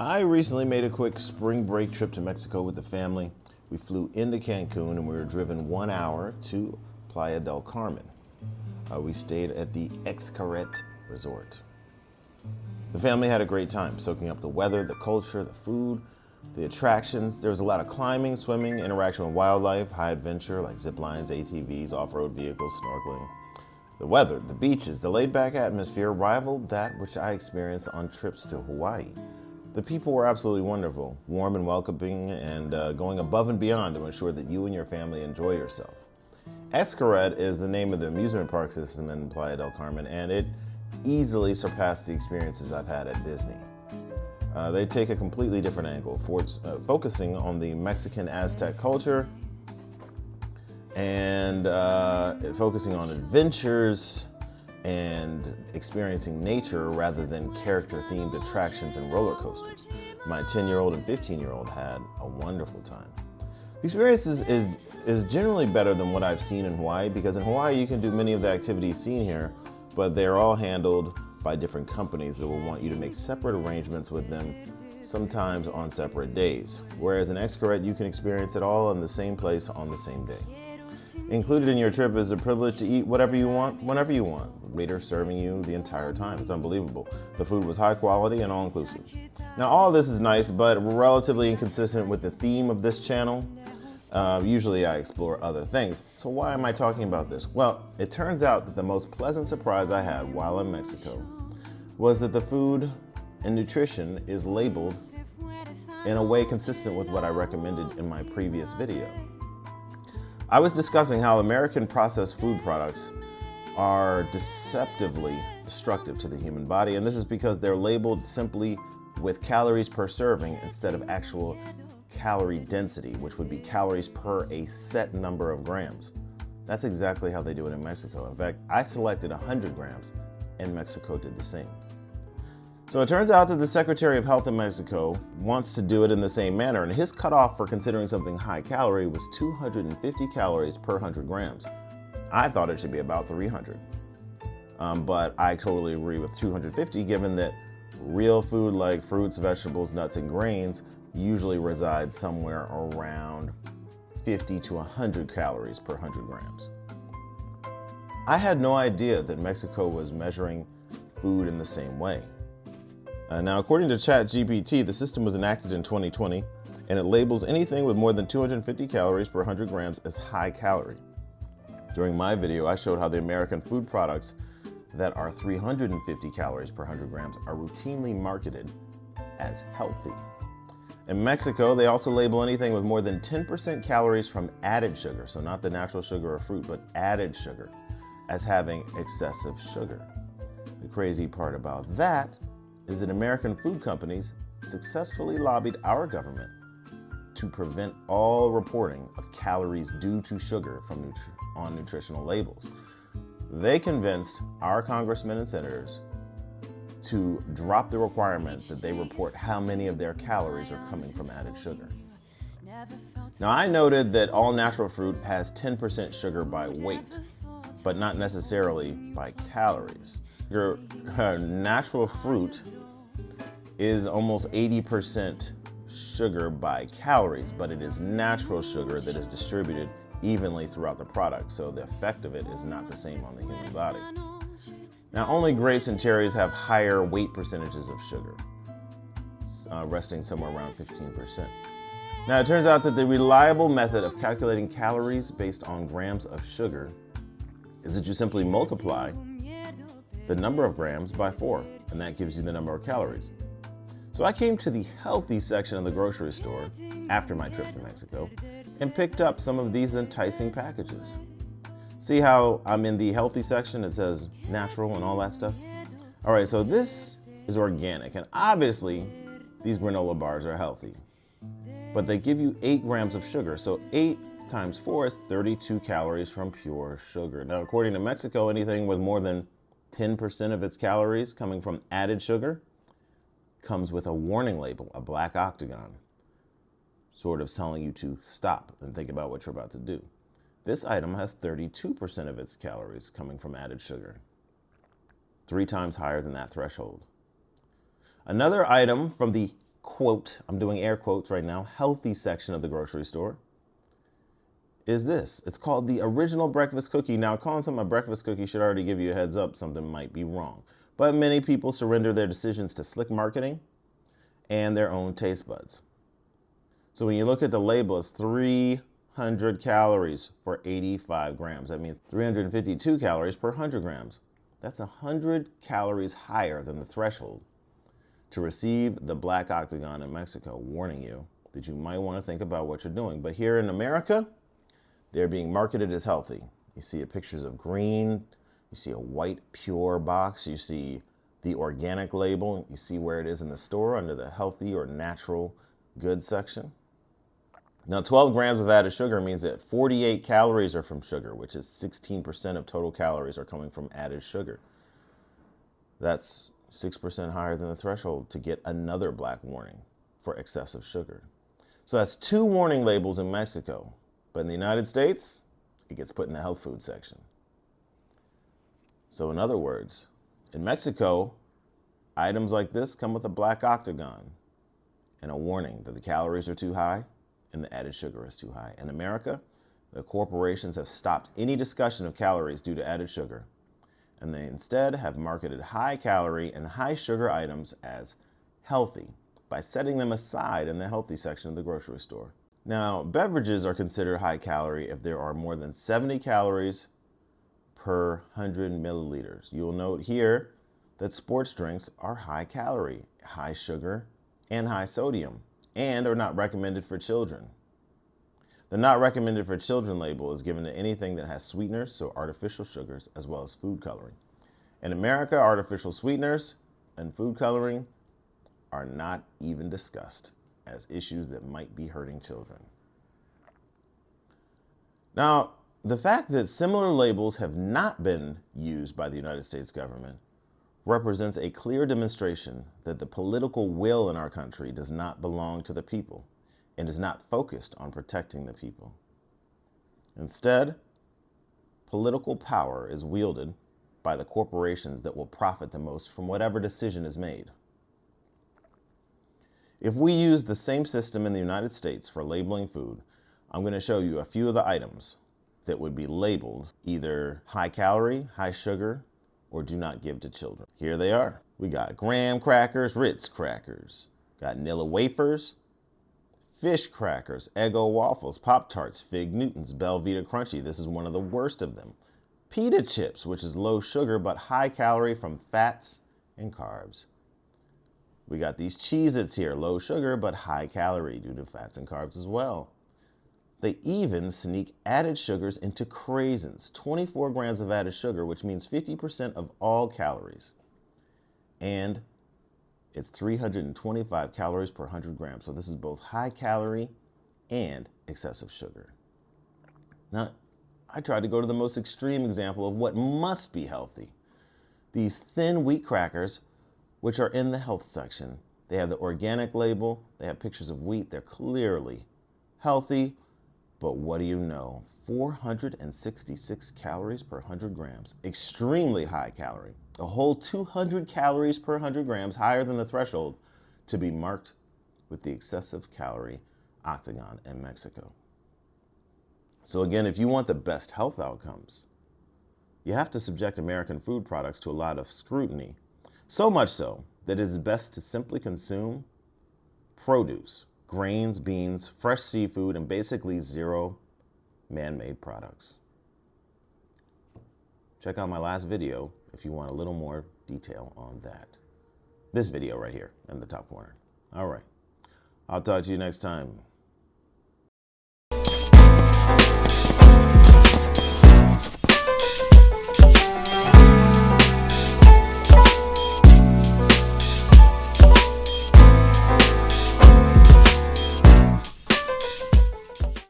I recently made a quick spring break trip to Mexico with the family. We flew into Cancun and we were driven 1 hour to Playa del Carmen. We stayed at the Xcaret resort. The family had a great time, soaking up the weather, the culture, the food, the attractions. There was a lot of climbing, swimming, interaction with wildlife, high adventure like zip lines, ATVs, off-road vehicles, snorkeling. The weather, the beaches, the laid-back atmosphere rivaled that which I experienced on trips to Hawaii. The people were absolutely wonderful, warm and welcoming, and going above and beyond to ensure that you and your family enjoy yourself. Xcaret is the name of the amusement park system in Playa del Carmen, and it easily surpassed the experiences I've had at Disney. They take a completely different angle, focusing on the Mexican Aztec culture and focusing on adventures and experiencing nature rather than character-themed attractions and roller coasters. My 10-year-old and 15-year-old had a wonderful time. The experience is generally better than what I've seen in Hawaii, because in Hawaii you can do many of the activities seen here, but they're all handled by different companies that will want you to make separate arrangements with them, sometimes on separate days. Whereas in Xcaret, you can experience it all in the same place on the same day. Included in your trip is the privilege to eat whatever you want, whenever you want. Waiter serving you the entire time. It's unbelievable. The food was high quality and all-inclusive. Now, all of this is nice, but relatively inconsistent with the theme of this channel. Usually I explore other things. So why am I talking about this? Well, it turns out that the most pleasant surprise I had while in Mexico was that the food and nutrition is labeled in a way consistent with what I recommended in my previous video. I was discussing how American processed food products are deceptively destructive to the human body, and this is because they're labeled simply with calories per serving instead of actual calorie density, which would be calories per a set number of grams. That's exactly how they do it in Mexico. In fact, I selected 100 grams, and Mexico did the same. So it turns out that the Secretary of Health in Mexico wants to do it in the same manner, and his cutoff for considering something high calorie was 250 calories per 100 grams. I thought it should be about 300, but I totally agree with 250, given that real food like fruits, vegetables, nuts, and grains usually reside somewhere around 50 to 100 calories per 100 grams. I had no idea that Mexico was measuring food in the same way. Now, according to ChatGPT, the system was enacted in 2020, and it labels anything with more than 250 calories per 100 grams as high calorie. During my video, I showed how the American food products that are 350 calories per 100 grams are routinely marketed as healthy. In Mexico, they also label anything with more than 10% calories from added sugar, so not the natural sugar of fruit, but added sugar, as having excessive sugar. The crazy part about that is that American food companies successfully lobbied our government to prevent all reporting of calories due to sugar from on nutritional labels. They convinced our congressmen and senators to drop the requirement that they report how many of their calories are coming from added sugar. Now, I noted that all natural fruit has 10% sugar by weight, but not necessarily by calories. Your natural fruit is almost 80% sugar by calories, but it is natural sugar that is distributed evenly throughout the product, so the effect of it is not the same on the human body. Now, only grapes and cherries have higher weight percentages of sugar, resting somewhere around 15%. Now, it turns out that the reliable method of calculating calories based on grams of sugar is that you simply multiply the number of grams by 4, and that gives you the number of calories. So I came to the healthy section of the grocery store after my trip to Mexico and picked up some of these enticing packages. See how I'm in the healthy section? It says natural and all that stuff. All right, so this is organic, and obviously these granola bars are healthy, but they give you 8 grams of sugar. So 8 times 4 is 32 calories from pure sugar. Now, according to Mexico, anything with more than 10% of its calories coming from added sugar comes with a warning label, a black octagon, sort of telling you to stop and think about what you're about to do. This item has 32% of its calories coming from added sugar, 3 times higher than that threshold. Another item from the quote, I'm doing air quotes right now, healthy section of the grocery store is this. It's called the original breakfast cookie. Now, calling something a breakfast cookie should already give you a heads up something might be wrong. But many people surrender their decisions to slick marketing and their own taste buds. So when you look at the label, it's 300 calories for 85 grams. That means 352 calories per 100 grams. That's 100 calories higher than the threshold to receive the black octagon in Mexico, warning you that you might want to think about what you're doing. But here in America, they're being marketed as healthy. You see pictures of green, you see a white pure box, you see the organic label, you see where it is in the store under the healthy or natural goods section. Now, 12 grams of added sugar means that 48 calories are from sugar, which is 16% of total calories are coming from added sugar. That's 6% higher than the threshold to get another black warning for excessive sugar. So that's 2 warning labels in Mexico. But in the United States, it gets put in the health food section. So in other words, in Mexico, items like this come with a black octagon and a warning that the calories are too high and the added sugar is too high. In America, the corporations have stopped any discussion of calories due to added sugar, and they instead have marketed high calorie and high sugar items as healthy by setting them aside in the healthy section of the grocery store. Now, beverages are considered high calorie if there are more than 70 calories per 100 milliliters. You'll note here that sports drinks are high calorie, high sugar, and high sodium, and are not recommended for children. The not recommended for children label is given to anything that has sweeteners, so artificial sugars, as well as food coloring. In America, artificial sweeteners and food coloring are not even discussed as issues that might be hurting children. Now, the fact that similar labels have not been used by the United States government represents a clear demonstration that the political will in our country does not belong to the people and is not focused on protecting the people. Instead, political power is wielded by the corporations that will profit the most from whatever decision is made. If we use the same system in the United States for labeling food, I'm going to show you a few of the items that would be labeled either high calorie, high sugar, or do not give to children. Here they are. We got graham crackers, Ritz crackers, got Nilla wafers, fish crackers, Eggo waffles, Pop-Tarts, Fig Newtons, Belvita Crunchy. This is one of the worst of them. Pita chips, which is low sugar but high calorie from fats and carbs. We got these Cheez-Its here, low sugar but high calorie due to fats and carbs as well. They even sneak added sugars into craisins, 24 grams of added sugar, which means 50% of all calories. And it's 325 calories per 100 grams. So this is both high calorie and excessive sugar. Now, I tried to go to the most extreme example of what must be healthy. These thin wheat crackers, which are in the health section. They have the organic label, they have pictures of wheat, they're clearly healthy, but what do you know? 466 calories per 100 grams, extremely high calorie. A whole 200 calories per 100 grams higher than the threshold to be marked with the excessive calorie octagon in Mexico. So again, if you want the best health outcomes, you have to subject American food products to a lot of scrutiny. So much so that it is best to simply consume produce, grains, beans, fresh seafood, and basically zero man-made products. Check out my last video if you want a little more detail on that. This video right here in the top corner. All right, I'll talk to you next time.